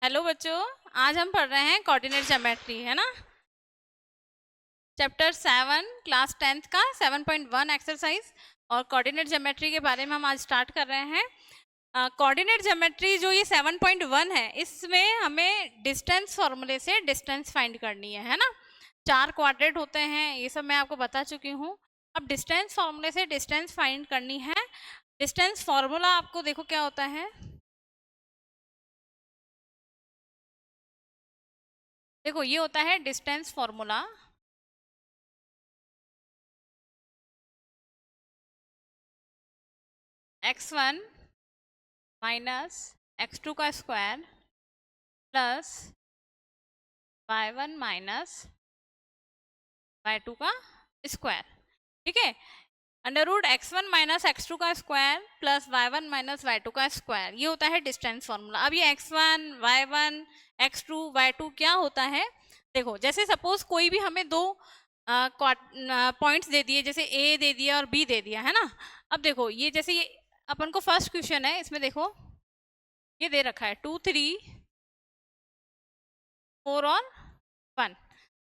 Hello बच्चों। आज हम पढ़ रहे हैं कोऑर्डिनेट ज्योमेट्री, है ना। चैप्टर 7 क्लास 10th का 7.1 एक्सरसाइज और कोऑर्डिनेट ज्योमेट्री के बारे में हम आज स्टार्ट कर रहे हैं। कोऑर्डिनेट ज्योमेट्री जो ये 7.1 है, इसमें हमें डिस्टेंस फॉर्मूले से डिस्टेंस फाइंड करनी है ना। 4 क्वाड्रेंट होते हैं, ये सब मैं आपको बता चुकी हूँ। अब डिस्टेंस फॉर्मूले से डिस्टेंस फाइंड करनी है। डिस्टेंस फॉर्मूला आपको देखो क्या होता है। देखो ये होता है distance formula. x1 minus x2 का square plus y1 minus y2 का स्क्वायर। ठीक है, under root x1 minus x2 का square plus y1 minus y2 का स्क्वायर, ये होता है डिस्टेंस फॉर्मूला। अब ये x1 y1 x2 y2 क्या होता है। देखो जैसे सपोज कोई भी हमें दो पॉइंट्स दे दिए, जैसे a दे दिया और b दे दिया, है ना। अब देखो ये जैसे ये अपन को फर्स्ट क्वेश्चन है, इसमें देखो ये दे रखा है 2 3 4 और 1।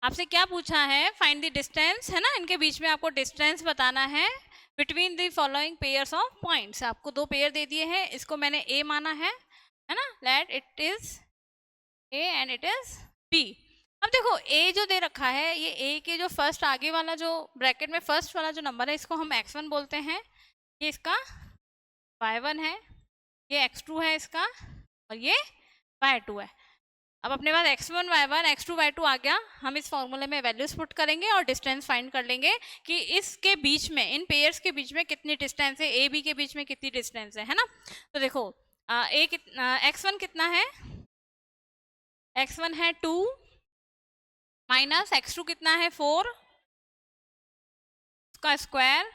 आपसे क्या पूछा है, फाइंड द डिस्टेंस, है ना। इनके बीच में आपको डिस्टेंस बताना है between the following pairs of points. आपको दो पेयर दे दिए हैं, इसको मैंने ए माना है ना। Let it is A and it is B. अब देखो ए जो दे रखा है, ये ए के जो फर्स्ट आगे वाला जो ब्रैकेट में फर्स्ट वाला जो नंबर है, इसको हम x1 बोलते हैं। ये इसका y1 है, ये x2 है इसका, और ये y2 है। अब अपने पास x1 y1 x2 y2 आ गया। हम इस फॉर्मूले में वैल्यूज पुट करेंगे और डिस्टेंस फाइंड कर लेंगे कि इसके बीच में, इन पेयर्स के बीच में कितनी डिस्टेंस है, ए बी के बीच में कितनी डिस्टेंस है ना। तो देखो x1 कितना है, x1 है 2 माइनस x2 कितना है 4 का स्क्वायर,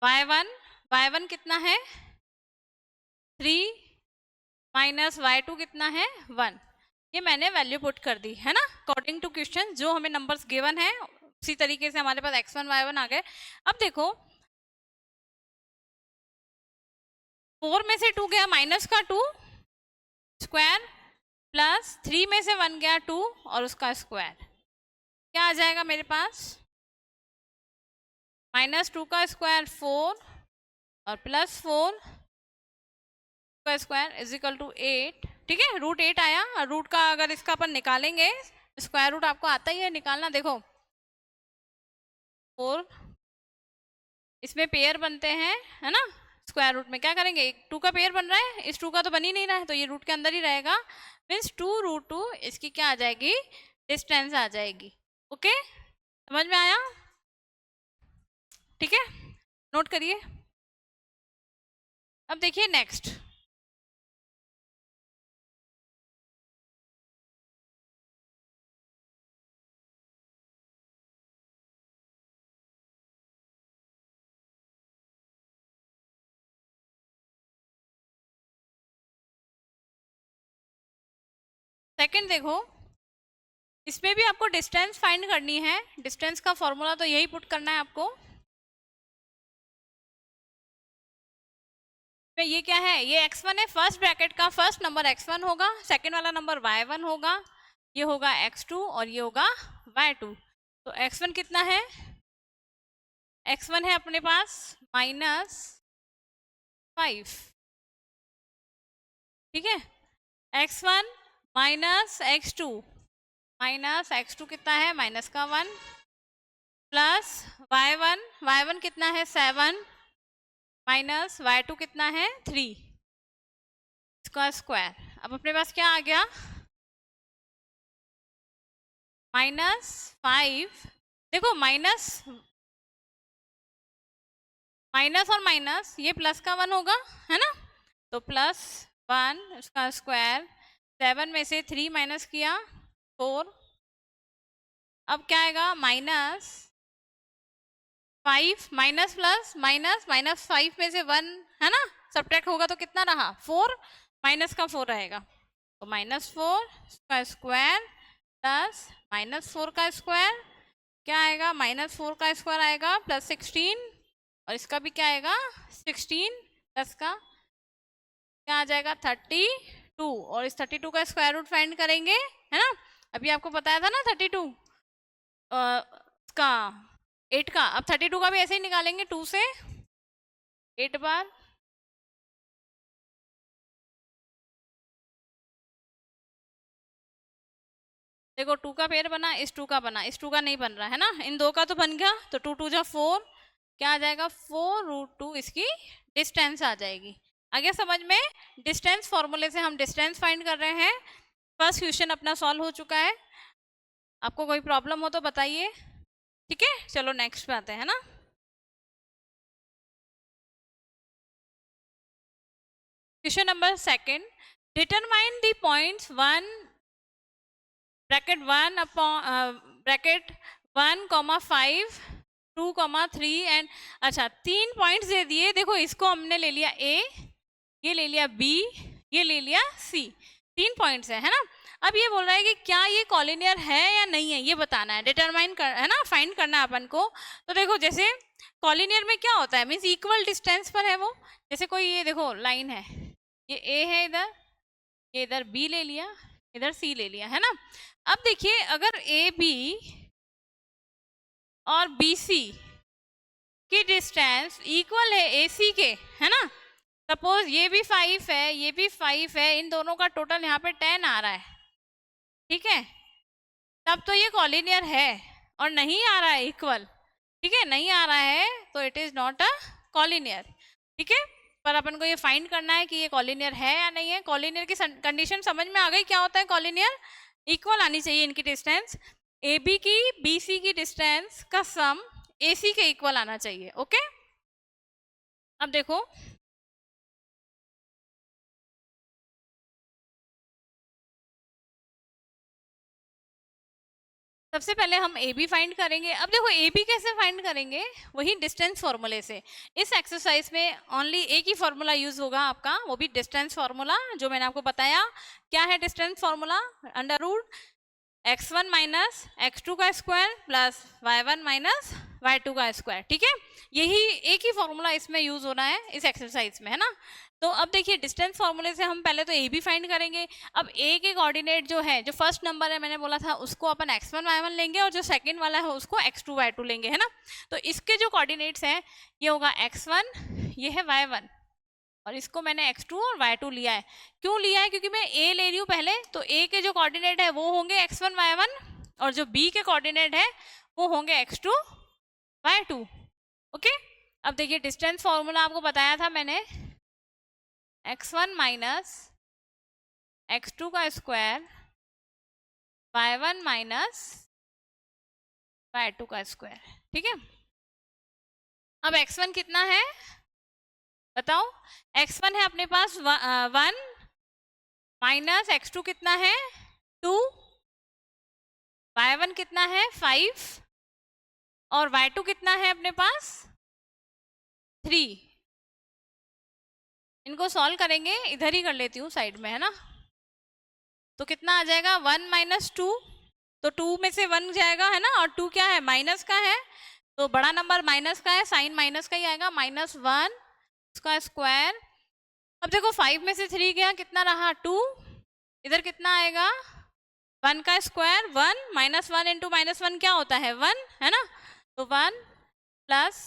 y1 कितना है 3 माइनस y2 कितना है 1। ये मैंने वैल्यू पुट कर दी, है ना। अकॉर्डिंग टू क्वेश्चन जो हमें नंबर्स गिवन है, उसी तरीके से हमारे पास x1 y1 आ गए। अब देखो 4 में से 2 गया माइनस का 2 स्क्वायर, प्लस 3 में से 1 गया 2 और उसका स्क्वायर। क्या आ जाएगा मेरे पास, -2 का स्क्वायर 4 और प्लस 4 का स्क्वायर इज इक्वल टू 8। ठीक है, रूट 8 आया। और रूट का अगर इसका अपन निकालेंगे, स्क्वायर रूट आपको आता ही है निकालना। देखो 4 इसमें पेयर बनते हैं, है ना। स्क्वायर रूट में क्या करेंगे, 2 का पेयर बन रहा है, इस 2 का तो बन ही नहीं रहा है, तो ये रूट के अंदर ही रहेगा। मीन्स 2√2 इसकी क्या आ जाएगी, डिस्टेंस आ जाएगी। ओके, समझ में आया। ठीक है, नोट करिए। अब देखिए नेक्स्ट। सेकंड देखो, इसमें भी आपको डिस्टेंस फाइंड करनी है। डिस्टेंस का फॉर्मूला तो यही पुट करना है आपको। तो ये क्या है, ये x1 है, फर्स्ट ब्रैकेट का फर्स्ट नंबर x1 होगा, सेकंड वाला नंबर y1 होगा, ये होगा x2 और ये होगा y2। तो x1 कितना है, x1 है अपने पास -5। ठीक है, x1 -x2 कितना है, माइनस का 1 प्लस y1 कितना है 7 माइनस y2 कितना है 3 इसका स्क्वायर। अब अपने पास क्या आ गया, -5। देखो माइनस और माइनस, ये प्लस का 1 होगा, है ना। तो +1 उसका स्क्वायर, 7 में से 3 माइनस किया 4। अब क्या आएगा, -5 माइनस प्लस माइनस, -5 में से 1, है ना, सब्ट्रैक्ट होगा तो कितना रहा 4, माइनस का 4 रहेगा। तो -4 का स्क्वायर प्लस -4 का स्क्वायर, क्या आएगा, -4 का स्क्वायर आएगा +16 और इसका भी क्या आएगा 16 प्लस का क्या आ जाएगा 32। 2 और इस 32 का स्क्वायर रूट फाइंड करेंगे, है ना। अभी आपको बताया था ना 32 का 8 का, अब 32 का भी ऐसे ही निकालेंगे 2 से 8 बार। देखो 2 का पेयर बना, इस 2 का बना, इस 2 का नहीं बन रहा है ना, इन दो का तो बन गया, तो 2 2 जा 4, क्या आ जाएगा 4 रूट 2 इसकी डिस्टेंस आ जाएगी। आगे समझ में, डिस्टेंस फॉर्मूले से हम डिस्टेंस फाइंड कर रहे हैं। फर्स्ट क्वेश्चन अपना सॉल्व हो चुका है। आपको कोई प्रॉब्लम हो तो बताइए, ठीक है। चलो नेक्स्ट पे आते हैं ना। Question number second, determine the points 1 bracket 1 upon bracket 1,5 2,3 and, अच्छा 3 पॉइंट्स दे दिए। देखो इसको हमने ले लिया ए, ये ले लिया बी, ये ले लिया सी, 3 पॉइंट्स है ना। अब ये बोल रहा है कि क्या ये कॉलिनियर है या नहीं है, ये बताना है, डिटरमाइन कर, है ना, फाइंड करना है अपन को। तो देखो जैसे कॉलिनियर में क्या होता है, मीन्स इक्वल डिस्टेंस पर है वो। जैसे कोई ये देखो लाइन है, ये ए है इधर, ये इधर बी ले लिया, इधर सी ले लिया, है ना। अब देखिए अगर ए बी और बी सी की डिस्टेंस इक्वल है ए सी के, है ना, सपोज ये भी 5 है, ये भी 5 है, इन दोनों का टोटल यहाँ पे 10 आ रहा है, ठीक है, तब तो ये कॉलिनियर है। और नहीं आ रहा है इक्वल, ठीक है, नहीं आ रहा है तो it is not a collinear, ठीक है। पर अपन को ये फाइंड करना है कि ये कॉलिनियर है या नहीं है। कॉलिनियर की कंडीशन समझ में आ गई, क्या होता है कॉलिनियर, इक्वल आनी चाहिए इनकी डिस्टेंस, ए बी की बी सी की डिस्टेंस का सम ए सी के इक्वल आना चाहिए, ओके। अब देखो सबसे पहले हम ए बी फाइंड करेंगे। अब देखो ए बी कैसे फाइंड करेंगे, वही डिस्टेंस फॉर्मूले से। इस एक्सरसाइज में ओनली एक ही फॉर्मूला यूज होगा आपका, वो भी डिस्टेंस फॉर्मूला, जो मैंने आपको बताया। क्या है distance formula, under root x1 minus x2 का square plus y1 minus y2 का स्क्वायर, ठीक है। यही एक ही फॉर्मूला इसमें यूज होना है इस एक्सरसाइज में, है ना। तो अब देखिए डिस्टेंस फॉर्मूले से हम पहले तो ए बी फाइंड करेंगे। अब ए के कोऑर्डिनेट जो है, जो फर्स्ट नंबर है मैंने बोला था, उसको अपन x1 y1 लेंगे, और जो सेकंड वाला है उसको x2 y2 लेंगे, है ना। तो इसके जो कोऑर्डिनेट्स हैं, ये होगा x1, ये है y1, और इसको मैंने x2 और y2 लिया है। क्यों लिया है, क्योंकि मैं a ले रही हूँ पहले, तो a के जो कोऑर्डिनेट है वो होंगे x1 y1, और जो b के कोऑर्डिनेट है वो होंगे x2 y2, ओके। अब देखिए डिस्टेंस फॉर्मूला आपको बताया था मैंने, x1 माइनस x2 का स्क्वायर y1 माइनस y2 का स्क्वायर, ठीक है। अब x1 कितना है बताओ, x1 है अपने पास 1 माइनस x2 कितना है 2, y1 कितना है 5, और y2 कितना है अपने पास 3। इनको सॉल्व करेंगे, इधर ही कर लेती हूँ साइड में, है ना। तो कितना आ जाएगा 1 माइनस 2, तो 2 में से 1 जाएगा, है ना, और 2 क्या है माइनस का है, तो बड़ा नंबर माइनस का है, साइन माइनस का ही आएगा, -1 उसका स्क्वायर। अब देखो 5 में से 3 गया, कितना रहा 2, इधर कितना आएगा 1 का स्क्वायर 1, -1 इंटू -1 क्या होता है 1, है ना। तो 1 प्लस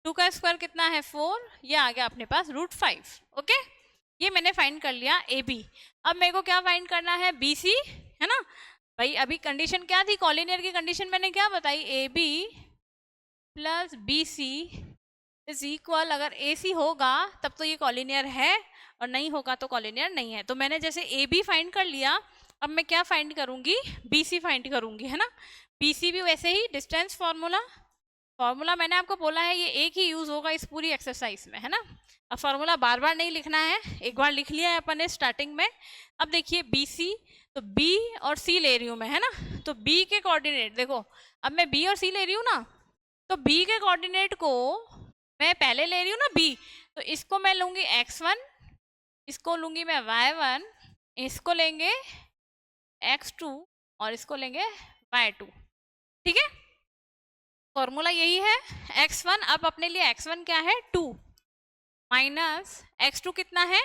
2 का स्क्वायर कितना है 4, ये आ गया अपने पास √5, ओके। ये मैंने फाइंड कर लिया ए बी। अब मेरे को क्या फाइंड करना है बी सी, है ना। भाई अभी कंडीशन क्या थी, कॉलिनियर की कंडीशन मैंने क्या बताई, A B plus B C is equal, अगर ए सी होगा तब तो ये कॉलिनियर है, और नहीं होगा तो कॉलिनियर नहीं है। तो मैंने जैसे ए बी फाइंड कर लिया, अब मैं क्या फाइंड करूंगी, बी सी फाइंड करूंगी, है ना। बी सी भी वैसे ही डिस्टेंस फॉर्मूला मैंने आपको बोला है, ये एक ही यूज होगा इस पूरी एक्सरसाइज में, है ना। अब फॉर्मूला बार बार नहीं लिखना है, एक बार लिख लिया है अपन ने स्टार्टिंग में। अब देखिए बी सी, तो बी और सी ले रही हूँ मैं, है ना। तो बी के कोऑर्डिनेट देखो, अब मैं बी और सी ले रही हूँ ना, तो बी के कोऑर्डिनेट को मैं पहले ले रही हूँ ना बी, तो इसको मैं लूंगी x1, इसको लूंगी मैं y1, इसको लेंगे x2, और इसको लेंगे y2, ठीक है। फॉर्मूला यही है x1, अब अपने लिए x1 क्या है 2, माइनस x2 कितना है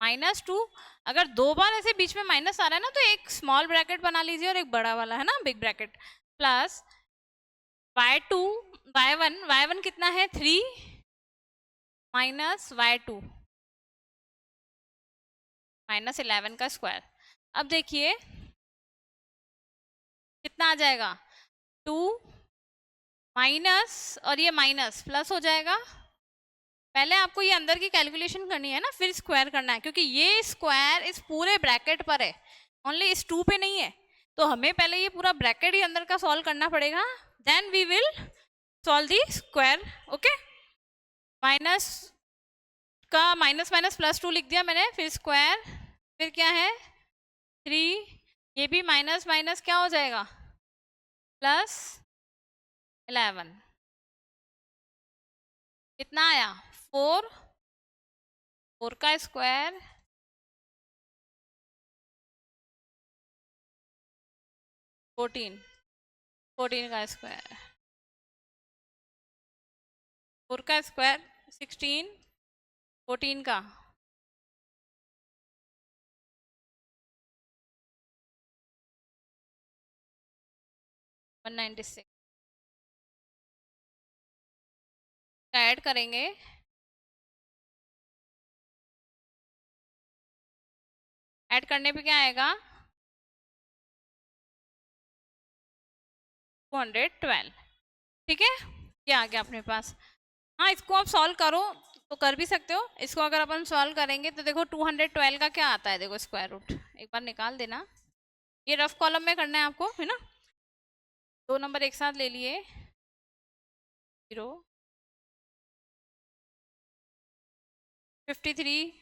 -2, अगर 2 बार ऐसे बीच में माइनस आ रहा है ना, तो एक स्मॉल ब्रैकेट बना लीजिए और एक बड़ा वाला, है ना, big bracket, plus y2, y1 कितना है 3 माइनस y2 माइनस 11 का स्क्वायर। अब देखिए कितना आ जाएगा, 2 माइनस और ये माइनस प्लस हो जाएगा। पहले आपको ये अंदर की कैलकुलेशन करनी है ना, फिर स्क्वायर करना है, क्योंकि ये स्क्वायर इस पूरे ब्रैकेट पर है, ओनली इस 2 पे नहीं है। तो हमें पहले ये पूरा ब्रैकेट ही अंदर का सॉल्व करना पड़ेगा, then we will solve the square. Okay, minus का माइनस माइनस +2 लिख दिया मैंने, फिर स्क्वायर, फिर क्या है 3, ये भी माइनस माइनस क्या हो जाएगा +11, कितना आया 4, 4 का स्क्वायर 14, 14 का स्क्वायर 4 का स्क्वायर 16, 14 का 196, ऐड करेंगे, ऐड करने पे क्या आएगा 212, ठीक है, क्या आ गया अपने पास। हाँ, इसको आप सॉल्व करो तो कर भी सकते हो, इसको अगर अपन सॉल्व करेंगे तो देखो 212 का क्या आता है, देखो स्क्वायर रूट एक बार निकाल देना, ये रफ कॉलम में करना है आपको, है ना, 2 नंबर एक साथ ले लिए, 0, 53,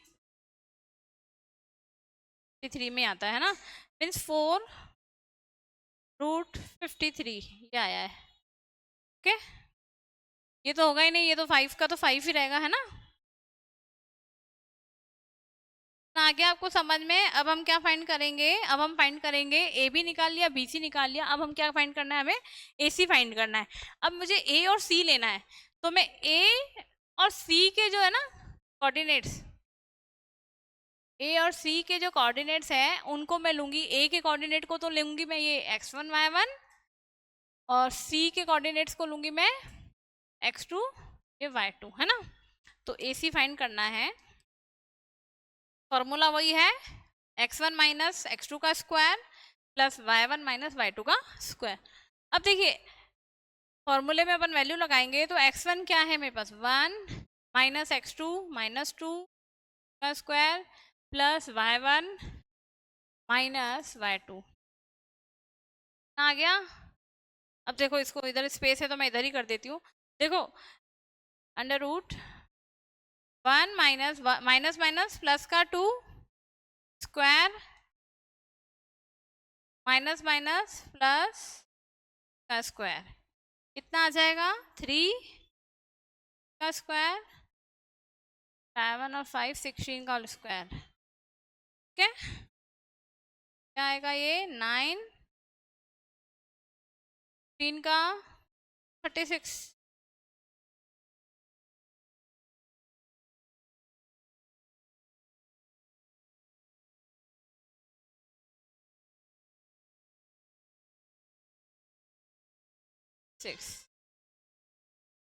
53 में आता है ना, मीन्स 4√53 ये आया है। ओके, ये तो होगा ही नहीं, ये तो 5 का तो 5 ही रहेगा, है ना, आ गया आपको समझ में। अब हम क्या फाइंड करेंगे, अब हम फाइंड करेंगे ए बी निकाल लिया, बी सी निकाल लिया, अब हम क्या फाइंड करना है, हमें ए सी फाइंड करना है। अब मुझे ए और सी लेना है, तो मैं ए और सी के जो है ना कोऑर्डिनेट्स, ए और सी के जो कोऑर्डिनेट्स हैं उनको मैं लूंगी, ए के कोऑर्डिनेट को तो लूंगी मैं ये x1 y1, और सी के कोऑर्डिनेट्स को लूंगी मैं x2 ये y2, है ना। तो ए सी फाइंड करना है, फॉर्मूला वही है x1 माइनस x2 का square plus y1 minus y2 का स्क्वायर। अब देखिए फॉर्मूले में अपन वैल्यू लगाएंगे, तो x1 क्या है मेरे पास 1 माइनस x2 -2 का square plus y1 minus y2 आ गया। अब देखो इसको इधर स्पेस है तो मैं इधर ही कर देती हूँ, देखो √1 माइनस माइनस माइनस प्लस का 2 स्क्वायर माइनस माइनस प्लस का स्क्वायर, कितना आ जाएगा 3 का स्क्वायर 7 और 5 16 का स्क्वायर। ठीक है, क्या आएगा ये 9 3 का 36,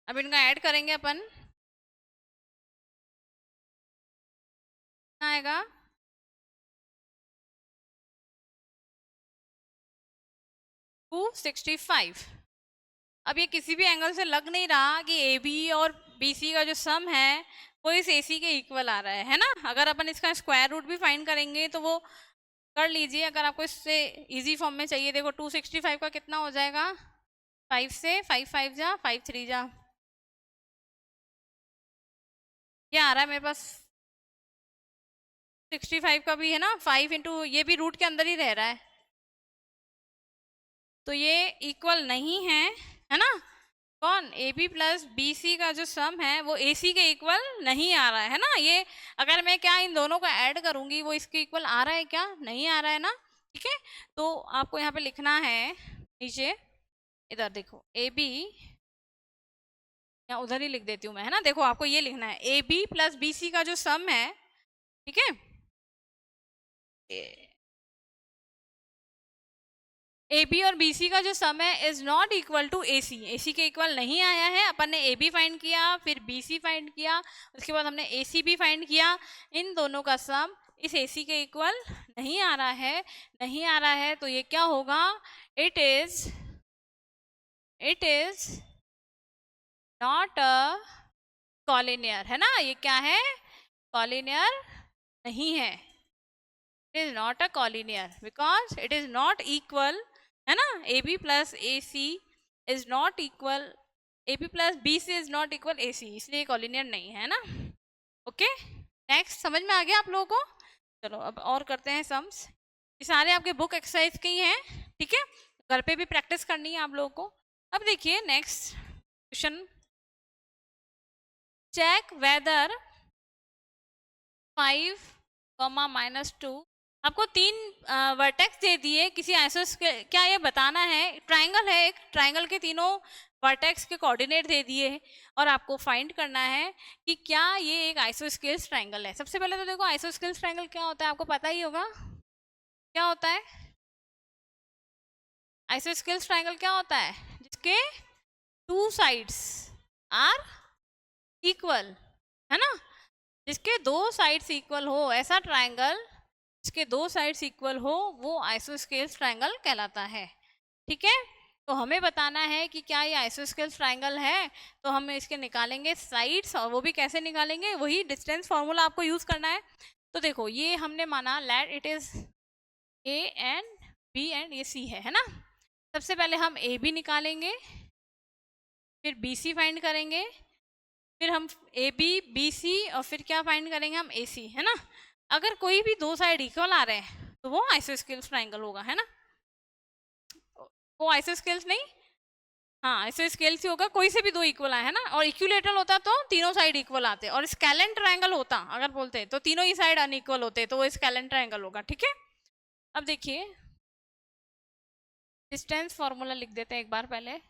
अब इनका ऐड करेंगे अपन, आएगा 265। अब ये किसी भी एंगल से लग नहीं रहा कि ए बी और बी सी का जो सम है वो इस ए सी के इक्वल आ रहा है ना। अगर अपन इसका स्क्वायर रूट भी फाइंड करेंगे तो वो कर लीजिए, अगर आपको इससे इजी फॉर्म में चाहिए। देखो 265 का कितना हो जाएगा, 5 से 5 5 जा 5 3 जा, ये आ रहा है मेरे पास 65 का भी है ना, 5 इंटू ये भी रूट के अंदर ही रह रहा है, तो ये इक्वल नहीं है ना। कौन, A B plus B C का जो सम है वो ए सी के इक्वल नहीं आ रहा है ना। ये अगर मैं क्या इन दोनों को ऐड करूंगी वो इसके इक्वल आ रहा है क्या, नहीं आ रहा है ना। ठीक है, तो आपको यहाँ पे लिखना है नीचे, इधर देखो ए बी, या उधर ही लिख देती हूँ मैं, है ना। देखो आपको ये लिखना है A B plus B C का जो सम है, ठीक है, ए बी और बी सी का जो सम है इज नॉट इक्वल टू ए सी, ए सी के इक्वल नहीं आया है। अपन ने ए बी फाइंड किया, फिर बी सी फाइंड किया, उसके बाद हमने ए सी भी फाइंड किया। इन दोनों का सम इस ए सी के इक्वल नहीं आ रहा है, नहीं आ रहा है, तो ये क्या होगा, it is not a collinear, है ना, ये क्या है, कॉलिनियर नहीं है। It is not a collinear because it is not equal, है ना, A B plus A C is not equal, A B plus B C is not equal A C, इसलिए कॉलिनियर नहीं है ना। ओके, नेक्स्ट, समझ में आ गया आप लोगों को? चलो अब और करते हैं सम्स। ये सारे आपके बुक एक्सरसाइज के ही हैं, ठीक है, घर पे भी प्रैक्टिस करनी है आप लोगों को। अब देखिए नेक्स्ट क्वेश्चन, चेक वेदर 5, -2, आपको 3 वर्टेक्स दे दिए किसी आइसोस के, क्या ये बताना है, ट्राइंगल है एक, ट्राइंगल के तीनों वर्टेक्स के कोऑर्डिनेट दे दिए हैं और आपको फाइंड करना है कि क्या ये एक आइसोस्केल्स ट्राइंगल है। सबसे पहले तो देखो आइसोस्केल्स ट्राइंगल क्या होता है, आपको पता ही होगा क्या होता है। आइसोस्केल्स ट्राइंगल क्या होता है, जिसके 2 साइड्स आर इक्वल, है ना, जिसके 2 साइड्स इक्वल हो, ऐसा ट्राइंगल जिसके 2 साइड्स इक्वल हो वो आइसोस्केल्स ट्राइंगल कहलाता है। ठीक है, तो हमें बताना है कि क्या ये आइसोस्केल्स ट्राइंगल है, तो हम इसके निकालेंगे साइड्स, और वो भी कैसे निकालेंगे, वही डिस्टेंस फॉर्मूला आपको यूज करना है। तो देखो ये हमने माना let it is A and B and ये सी है ना। सबसे पहले हम ए बी निकालेंगे, फिर बी सी फाइंड करेंगे, फिर हम ए बी बी सी, और फिर क्या फाइंड करेंगे हम, ए सी, है ना। अगर कोई भी 2 साइड इक्वल आ रहे हैं तो वो आइसोस्केल्स ट्राइंगल होगा, है ना। वो आइसोस्केल्स नहीं, हाँ आइसोस्केल्स ही होगा, कोई से भी 2 इक्वल आए, है ना। और इक्विलेटरल होता तो तीनों साइड इक्वल आते, और स्केलेन ट्राइंगल होता अगर बोलते तो तीनों ही साइड अनइक्वल होते, तो वो स्केलेन ट्राइंगल होगा। ठीक है, अब देखिए डिस्टेंस फॉर्मूला लिख देते हैं एक बार पहले,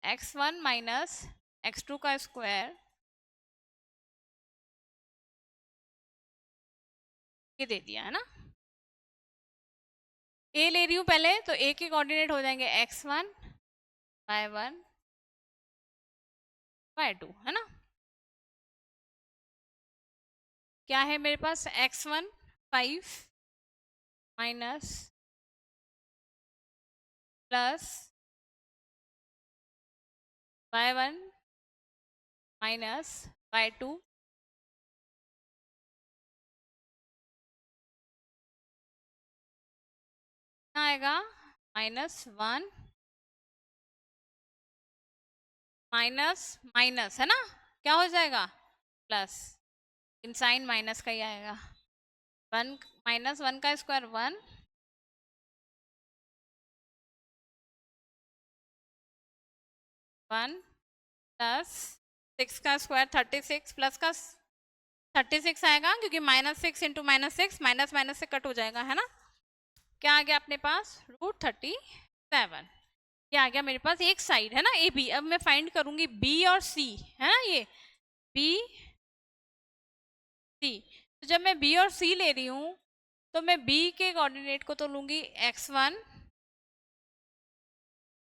x1 माइनस x2 का स्क्वायर, ये दे दिया है ना। ए ले रही हूँ पहले, तो ए के कोऑर्डिनेट हो जाएंगे x1 y1 y2, है ना। क्या है मेरे पास, x1 5 minus plus y1 minus y2, आएगा -1 माइनस माइनस, है ना, क्या हो जाएगा प्लस, इन साइन माइनस का ही आएगा, 1 -1 का स्क्वायर 1, 1 प्लस 6 का स्क्वायर 36, प्लस का 36 आएगा, क्योंकि -6 इंटू -6 माइनस माइनस से कट हो जाएगा, है ना। क्या आ गया अपने पास, √37, ये आ गया मेरे पास एक साइड, है ना, ए बी। अब मैं फाइंड करूंगी बी और सी, है ना, ये बी सी। तो जब मैं बी और सी ले रही हूँ तो मैं बी के कोऑर्डिनेट को तो लूंगी x1,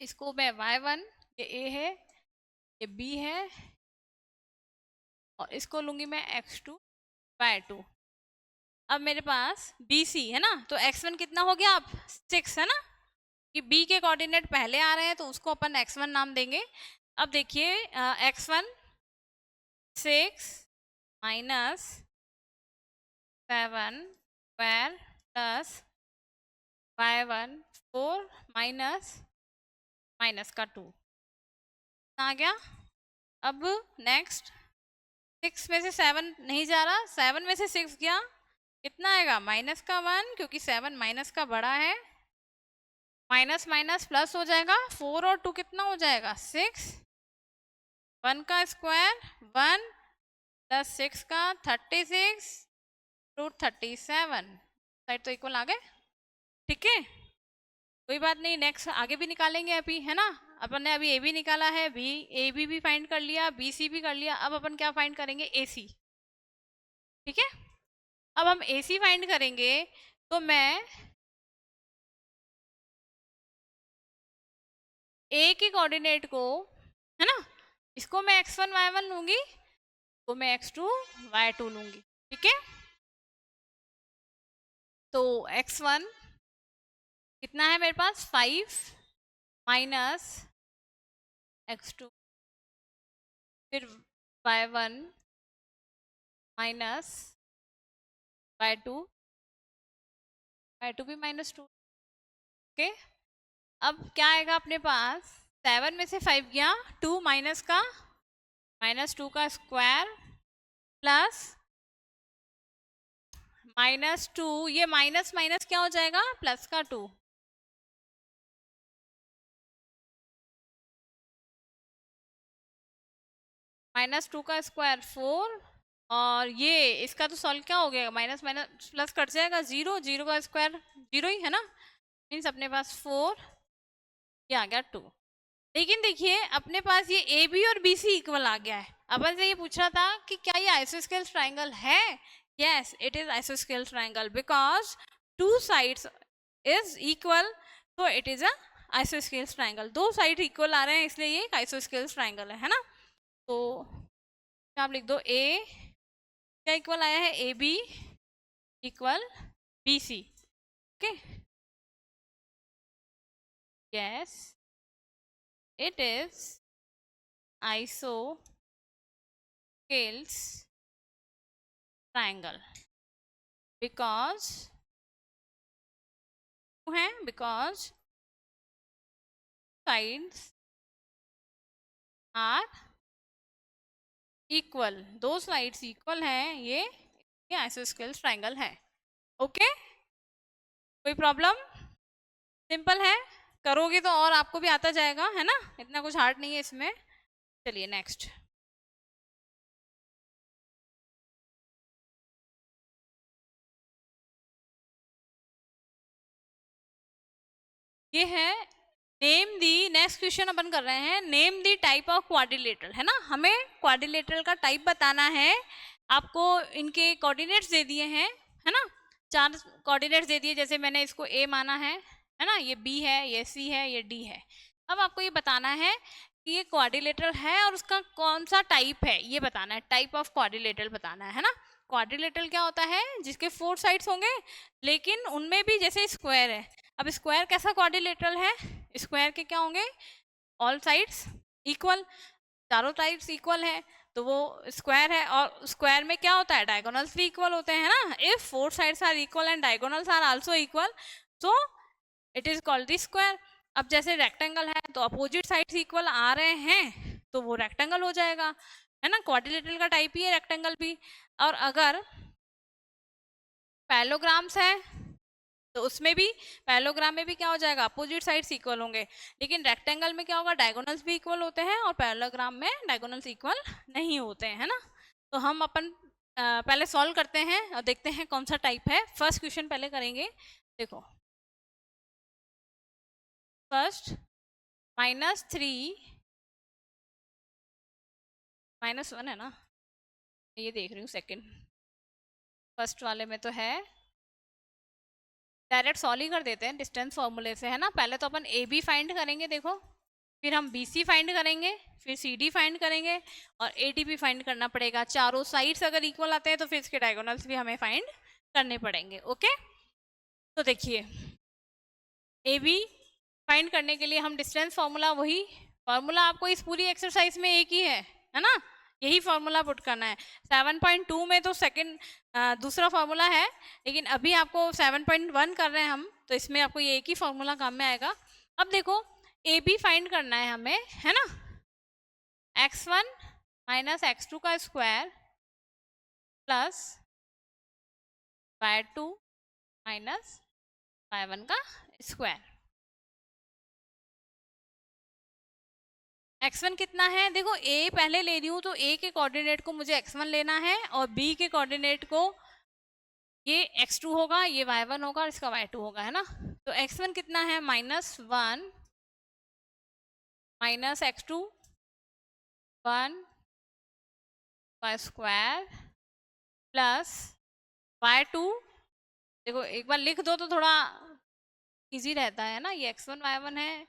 इसको मैं y1, ये a है, ये b है, और इसको लूंगी मैं x2 y2। अब मेरे पास बी सी है ना, तो x1 कितना हो गया, अब 6, है ना, कि b के कोऑर्डिनेट पहले आ रहे हैं तो उसको अपन x1 नाम देंगे। अब देखिए x1 6 minus 7 square plus y1 4 minus minus का 2 आ गया। अब नेक्स्ट 6 में से 7 नहीं जा रहा, 7 में से 6 गया, कितना आएगा, माइनस का 1, क्योंकि 7 माइनस का बड़ा है, माइनस माइनस प्लस हो जाएगा, 4 और 2 कितना हो जाएगा 6, 1 का स्क्वायर 1 प्लस 6 का 36 √37, साइड तो इक्वल आ गए। ठीक है, कोई बात नहीं, नेक्स्ट आगे भी निकालेंगे अभी, है ना। अपन ने अभी ए बी निकाला है, बी ए बी भी फाइंड कर लिया, बी सी भी कर लिया, अब अपन क्या फाइंड करेंगे, ए सी। ठीक है, अब हम AC फाइंड करेंगे, तो मैं A के कोऑर्डिनेट को, है ना, इसको मैं x1 y1 लूंगी, तो मैं x2 y2 लूंगी, ठीक है। तो x1 कितना है मेरे पास 5 माइनस x2, फिर y1 माइनस y2, y2 भी -2, ओके। अब क्या आएगा अपने पास, 7 में से 5 गया, 2 माइनस का -2 का स्क्वायर प्लस -2, ये माइनस माइनस क्या हो जाएगा, प्लस का 2, -2 का स्क्वायर 4, और ये इसका तो सॉल्व क्या हो गया, माइनस माइनस प्लस कट जाएगा, 0, 0 का स्क्वायर 0 ही है ना, मीन्स अपने पास 4, ये आ गया 2। लेकिन देखिए अपने पास ये ए बी और बी सी इक्वल आ गया है। अपन से ये पूछ रहा था कि क्या ये आइसोस्केल ट्राइंगल है। यस, इट इज आइसोस्केल triangle because two sides is equal, तो इट इज अ आइसोस्केल ट्राइंगल। दो साइड इक्वल आ रहे हैं इसलिए ये एक आइसोस्केल ट्राइंगल है ना। तो आप लिख दो ए क्या इक्वल आया है, A B equal B C, okay. Yes, it is isosceles triangle because है because sides are equal, दो साइड्स इक्वल हैं, ये आइसोस्केल ट्राइंगल है, ओके। कोई प्रॉब्लम, सिंपल है, करोगे तो और आपको भी आता जाएगा, है ना, इतना कुछ हार्ड नहीं है इसमें। चलिए नेक्स्ट, ये है नेम दी, नेक्स्ट क्वेश्चन अपन कर रहे हैं, name the type of quadrilateral, है ना, हमें क्वाड्रिलेटरल का टाइप बताना है। आपको इनके कोऑर्डिनेट्स दे दिए हैं, है ना, 4 कोऑर्डिनेट्स दे दिए, जैसे मैंने इसको ए माना है ना, ये बी है, ये सी है, ये डी है। अब आपको ये बताना है कि ये क्वाड्रिलेटरल है और उसका कौन सा टाइप है, ये बताना है, टाइप ऑफ क्वाड्रिलेटरल बताना है ना। क्वाड्रिलेटरल क्या होता है, जिसके 4 साइड्स होंगे, लेकिन उनमें भी जैसे स्क्वायर है। अब स्क्वायर कैसा क्वाड्रिलेटरल है, स्क्वायर के क्या होंगे, ऑल साइड्स इक्वल, चारों साइड्स इक्वल है, तो वो स्क्वायर है। और स्क्वायर में क्या होता है, डायगोनल्स भी इक्वल होते हैं ना, if 4 sides are equal and diagonals are also equal, so it is called the square. अब जैसे रेक्टेंगल है तो अपोजिट साइड्स इक्वल आ रहे हैं तो वो रेक्टेंगल हो जाएगा, है ना, क्वाड्रिलेटरल का टाइप ही है रेक्टेंगल भी। और अगर पैरेललोग्राम्स है तो उसमें भी, पैरेललोग्राम में भी क्या हो जाएगा, अपोजिट साइड्स इक्वल होंगे, लेकिन रेक्टेंगल में क्या होगा, डायगोनल्स भी इक्वल होते हैं और पैरेललोग्राम में डायगोनल्स इक्वल नहीं होते हैं, है ना। तो हम अपन पहले सॉल्व करते हैं और देखते हैं कौन सा टाइप है। फर्स्ट क्वेश्चन पहले करेंगे, देखो फर्स्ट -3 -1 है ना, ये देख रही हूँ सेकंड, फर्स्ट वाले में तो है, डायरेक्ट सॉल्व ही कर देते हैं डिस्टेंस फॉर्मूले से, है ना। पहले तो अपन ए बी फाइंड करेंगे, देखो, फिर हम बी सी फाइंड करेंगे, फिर सी डी फाइंड करेंगे और ए डी भी फाइंड करना पड़ेगा। चारों साइड्स अगर इक्वल आते हैं तो फिर इसके डायगोनल्स भी हमें फाइंड करने पड़ेंगे, ओके। तो देखिए ए बी फाइंड करने के लिए हम डिस्टेंस फार्मूला, वही फार्मूला आपको इस पूरी एक्सरसाइज में एक ही है ना, यही फार्मूला पुट करना है। 7.2 में तो सेकंड दूसरा फार्मूला है, लेकिन अभी आपको 7.1 कर रहे हैं हम, तो इसमें आपको ये एक ही फार्मूला काम में आएगा। अब देखो ए बी फाइंड करना है हमें, है ना, x1 माइनस x2 का square plus y2 minus y1 का स्क्वायर। x1 कितना है, देखो a पहले ले रही हूँ तो a के कोऑर्डिनेट को मुझे x1 लेना है और b के कोऑर्डिनेट को ये x2 होगा, ये y1 होगा और इसका y2 होगा, है ना। तो x1 कितना है, -1 माइनस x2 1 का स्क्वायर प्लस y2 देखो एक बार लिख दो तो थोड़ा इजी रहता है ना, ये x1 y1 है,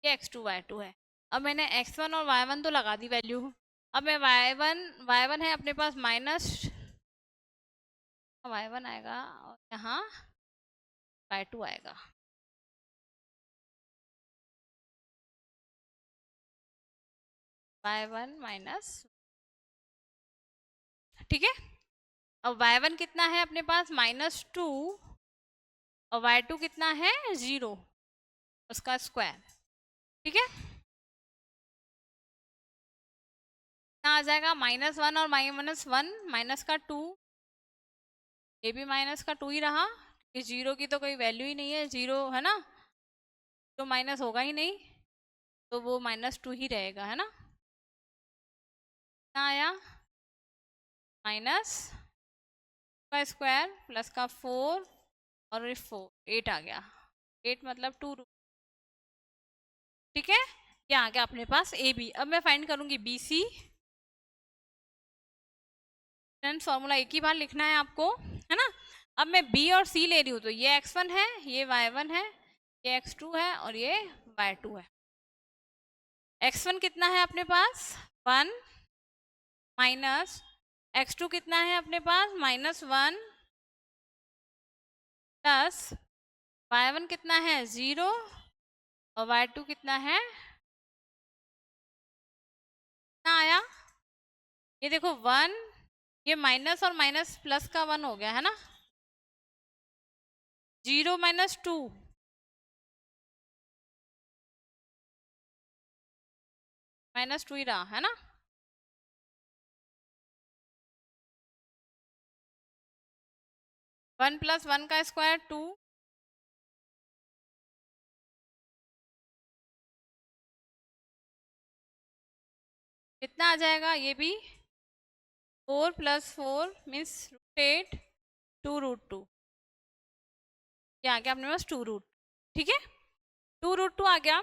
ये x2 y2 है। अब मैंने x1 और y1 तो लगा दी वैल्यू। अब मैं y1 है अपने पास माइनस y1 आएगा और यहाँ y2 आएगा। y1 माइनस, ठीक है। अब y1 कितना है अपने पास -2 और y2 कितना है 0, उसका स्क्वायर, ठीक है। कितना आ जाएगा -1 और -1 माइनस का 2, ये भी माइनस का 2 ही रहा, कि 0 की तो कोई वैल्यू ही नहीं है, 0 है ना, तो माइनस होगा ही नहीं, तो वो -2 ही रहेगा, है ना। कितना आया माइनस का स्क्वायर प्लस का 4 और 4 8 आ गया, 8 मतलब 2, ठीक है। ये आ गया अपने पास ए बी। अब मैं फाइंड करूंगी बी सी। फॉर्मूला एक ही बार लिखना है आपको, है ना। अब मैं बी और सी ले रही हूँ, तो ये x1 है, ये y1 है, ये x2 है और ये y2 है। x1 कितना है अपने पास 1 माइनस x2 कितना है अपने पास -1 प्लस y1 कितना है 0 और y2 कितना है, कितना आया, ये देखो 1, ये माइनस और माइनस प्लस का 1 हो गया, है ना। 0 -2 -2 ही रहा, है ना। 1 + 1 का स्क्वायर 2, कितना आ जाएगा ये भी 4 + 4 मीन्स √8 2√2, ये आ गया अपने पास 2√, ठीक है। 2√2 आ गया।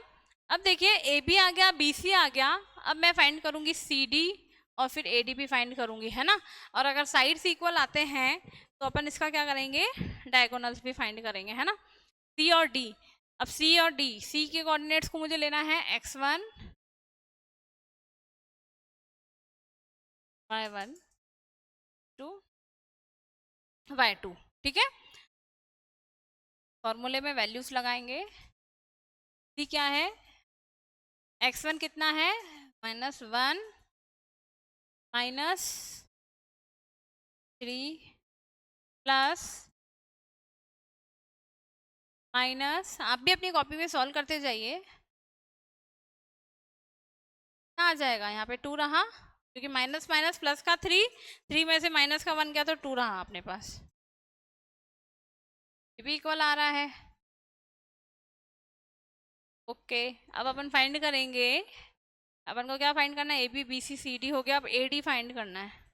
अब देखिए ए बी आ गया, बी सी आ गया। अब मैं फाइंड करूंगी सी डी और फिर ए डी भी फाइंड करूंगी, है ना। और अगर साइड्स इक्वल आते हैं तो अपन इसका क्या करेंगे, डायगोनल्स भी फाइंड करेंगे, है ना। सी और डी, अब सी और डी, सी के कोऑर्डिनेट्स को मुझे लेना है x1 y1 2 y2, ठीक है। फॉर्मूले में वैल्यूज लगाएंगे। सी क्या है, x1 कितना है -1 -3 प्लस माइनस, आप भी अपनी कॉपी में सॉल्व करते जाइए। क्या आ जाएगा यहाँ पे 2 रहा, क्योंकि माइनस माइनस प्लस का 3, 3 में से माइनस का 1 गया तो 2 रहा अपने पास, ये भी इक्वल आ रहा है। ओके, अब अपन फाइंड करेंगे, अपन को क्या फाइंड करना है, A B B C C D हो गया, अब ए डी फाइंड करना है।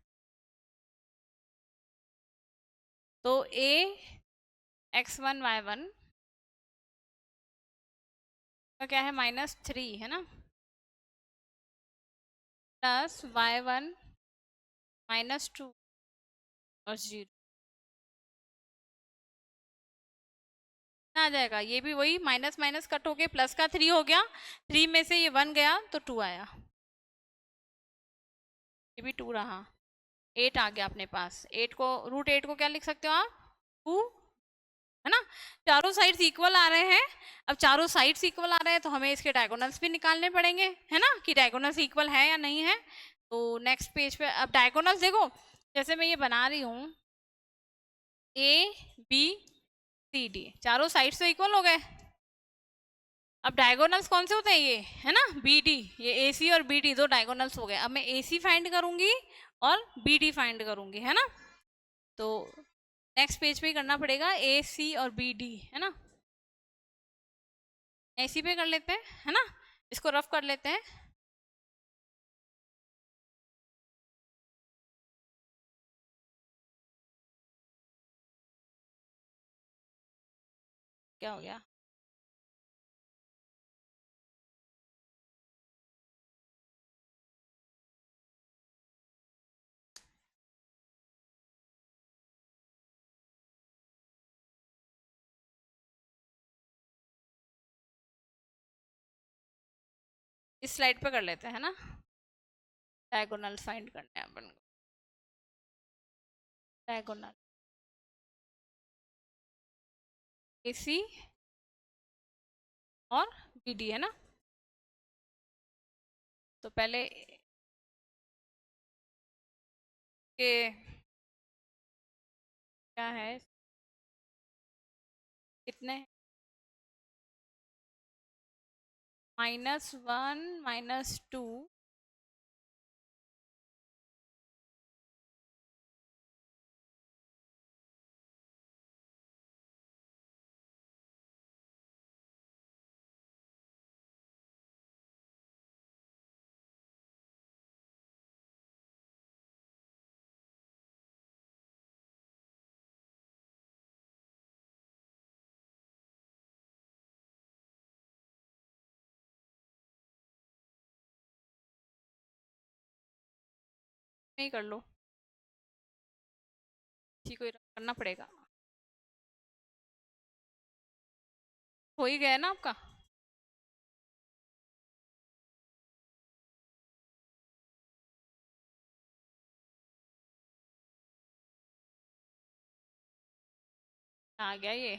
तो ए x1 y1 का क्या है -3, है ना, प्लस y1 -2 और 0 आ जाएगा, ये भी वही माइनस माइनस कट हो के प्लस का 3 हो गया, 3 में से ये 1 गया तो 2 आया, ये भी 2 रहा, 8 आ गया अपने पास। 8 को √8 को क्या लिख सकते हो आप 2, है ना। चारों साइड्स इक्वल आ रहे हैं। अब चारों साइड्स इक्वल आ रहे हैं तो हमें इसके डायगोनल्स भी निकालने पड़ेंगे, है ना, कि डायगोनल्स इक्वल है या नहीं है। तो नेक्स्ट पेज पे अब डायगोनल्स देखो, जैसे मैं ये बना रही हूँ ए बी सी डी, चारों साइड्स तो इक्वल हो गए। अब डायगोनल्स कौन से होते हैं, ये है ना बी डी, ये ए सी और बी डी दो डायगोनल्स हो गए। अब मैं ए सी फाइंड करूंगी और बी डी फाइंड करूंगी, है ना। तो नेक्स्ट पेज पे ही करना पड़ेगा ए सी और बी डी, है ना। ए सी पे कर लेते हैं, है ना, इसको रफ कर लेते हैं। क्या हो गया, इस स्लाइड पे कर लेते हैं ना, डायगोनल फाइंड करने हैं अपन को। डायगोनल AC और BD है ना। तो पहले के क्या है, कितने, -1 -2 नहीं कर लो, इसी को ही करना पड़ेगा। हो ही गया है ना आपका। आ गया ये।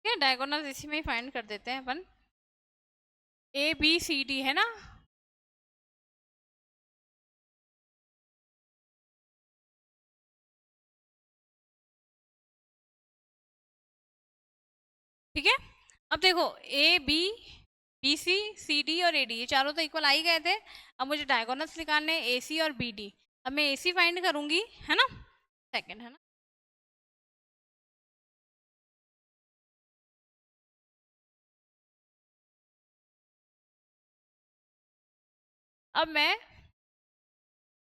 ठीक है, डायगोनल इसी में ही फाइंड कर देते हैं अपन। ABCD है ना। ठीक है, अब देखो AB BC CD और AD ये चारों तो इक्वल आ ही गए थे। अब मुझे डायगोनल्स निकालने हैं AC और BD। अब मैं AC फाइंड करूंगी है ना, सेकंड है ना। अब मैं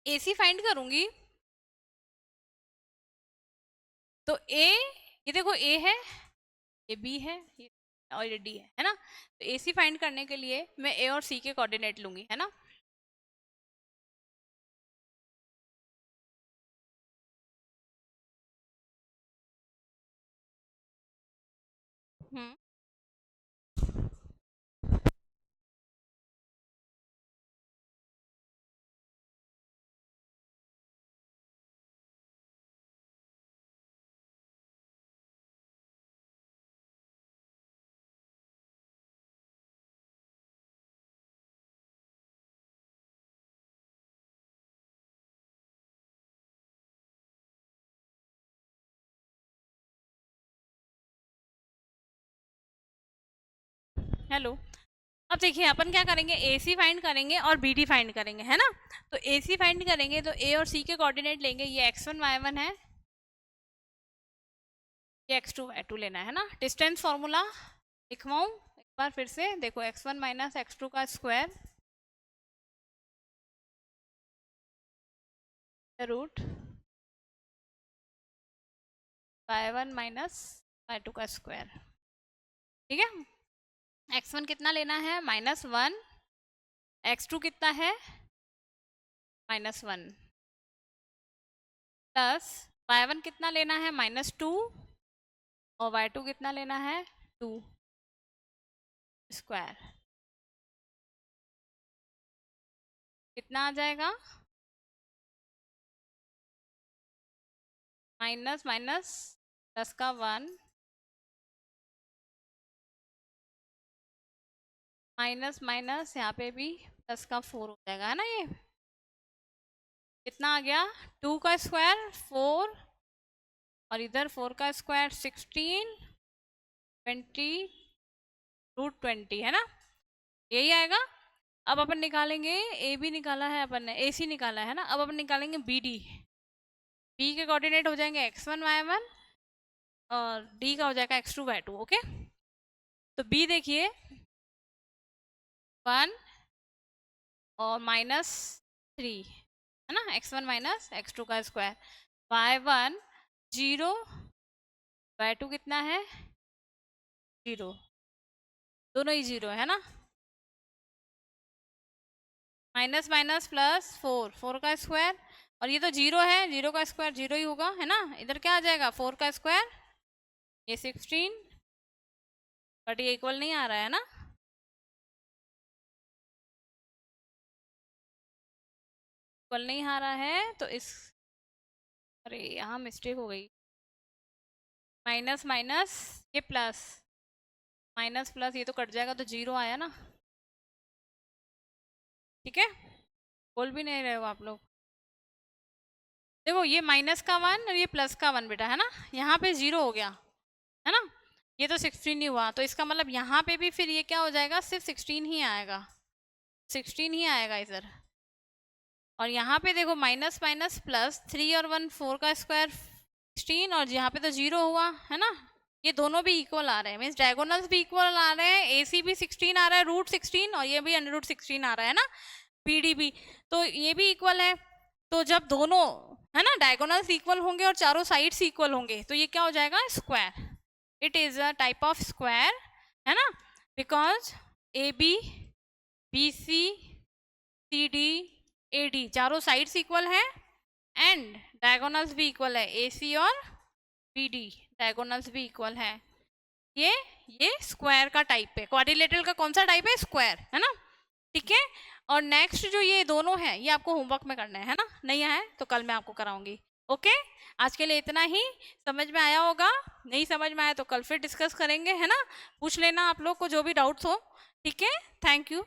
AC फाइंड करूंगी, तो ये देखो A है, ये B है, ये और ये D है ना। तो AC फाइंड करने के लिए मैं A और C के कोऑर्डिनेट लूंगी है ना। हम्म हेलो, अब देखिए अपन क्या करेंगे, AC फाइंड करेंगे और BD फाइंड करेंगे है ना। तो AC फाइंड करेंगे तो A और C के कोऑर्डिनेट लेंगे, ये x1 y1 है, ये x2 y2 लेना है ना। डिस्टेंस फॉर्मूला लिखवाऊं एक बार फिर से, देखो x1 माइनस x2 का square root y1 minus y2 का स्क्वायर। ठीक है, x1 कितना लेना है -1, x2 कितना है -1, प्लस y1 कितना लेना है -2 और y2 कितना लेना है 2 स्क्वायर। कितना आ जाएगा, माइनस माइनस 10 का 1 माइनस माइनस यहाँ पे भी 10 का 4 हो जाएगा है ना। ये कितना आ गया, 2 का स्क्वायर 4 और इधर 4 का स्क्वायर 16 20 √20 है ना, यही आएगा। अब अपन निकालेंगे, ए बी निकाला है अपन ने, AC निकाला है ना। अब अपन निकालेंगे BD। B के कोऑर्डिनेट हो जाएंगे x1 y1 और D का हो जाएगा x2 y2। ओके, तो B देखिए 1 और -3 है ना, x1 माइनस x2 का स्क्वायर, y1 0, y2 कितना है 0, दोनों ही 0 है ना, माइनस माइनस प्लस 4 का स्क्वायर, और ये तो 0 है, 0 का स्क्वायर 0 ही होगा है ना, इधर क्या आ जाएगा 4 का स्क्वायर, ये 16, बट ये इक्वल नहीं आ रहा है ना, इक्वल नहीं आ रहा है, तो इस, अरे यहाँ मिस्टेक हो गई, माइनस माइनस ये प्लस, माइनस प्लस ये तो कट जाएगा, तो 0 आया ना, ठीक है, बोल भी नहीं रहे हो आप लोग। देखो ये माइनस का 1 और ये प्लस का 1 बेटा है ना, यहाँ पे 0 हो गया है ना, ये तो 16 ही हुआ, तो इसका मतलब यहाँ पे भी फिर ये क्या हो जाएगा, सिर्फ 16 ही आएगा, 16 ही आएगा इधर, और यहाँ पे देखो माइनस माइनस प्लस 3 और 1 4 का स्क्वायर 16, और यहाँ पे तो 0 हुआ है ना, ये दोनों भी इक्वल आ रहे हैं, मीन्स डायगोनल्स भी इक्वल आ रहे हैं, AC भी 16 आ रहा है √16, और ये भी √16 आ रहा है ना, PD भी, तो ये भी इक्वल है, तो जब दोनों है ना डायगोनल्स इक्वल होंगे और चारों साइड्स इक्वल होंगे, तो ये क्या हो जाएगा square, it is a type of square है ना, because AB BC CD AD चारों साइड्स इक्वल है, एंड डायगोनल्स भी इक्वल है, AC और BD डायगोनल्स भी इक्वल है, ये स्क्वायर का टाइप है, क्वाड्रिलेटरल का कौन सा टाइप है, स्क्वायर है ना, ठीक है। और नेक्स्ट जो ये दोनों है ये आपको होमवर्क में करना है ना, नहीं है तो कल मैं आपको कराऊंगी, ओके। आज के लिए इतना ही, समझ में आया होगा, नहीं समझ में आया तो कल फिर डिस्कस करेंगे है ना, पूछ लेना आप लोग को जो भी डाउट्स हो, ठीक है, थैंक यू।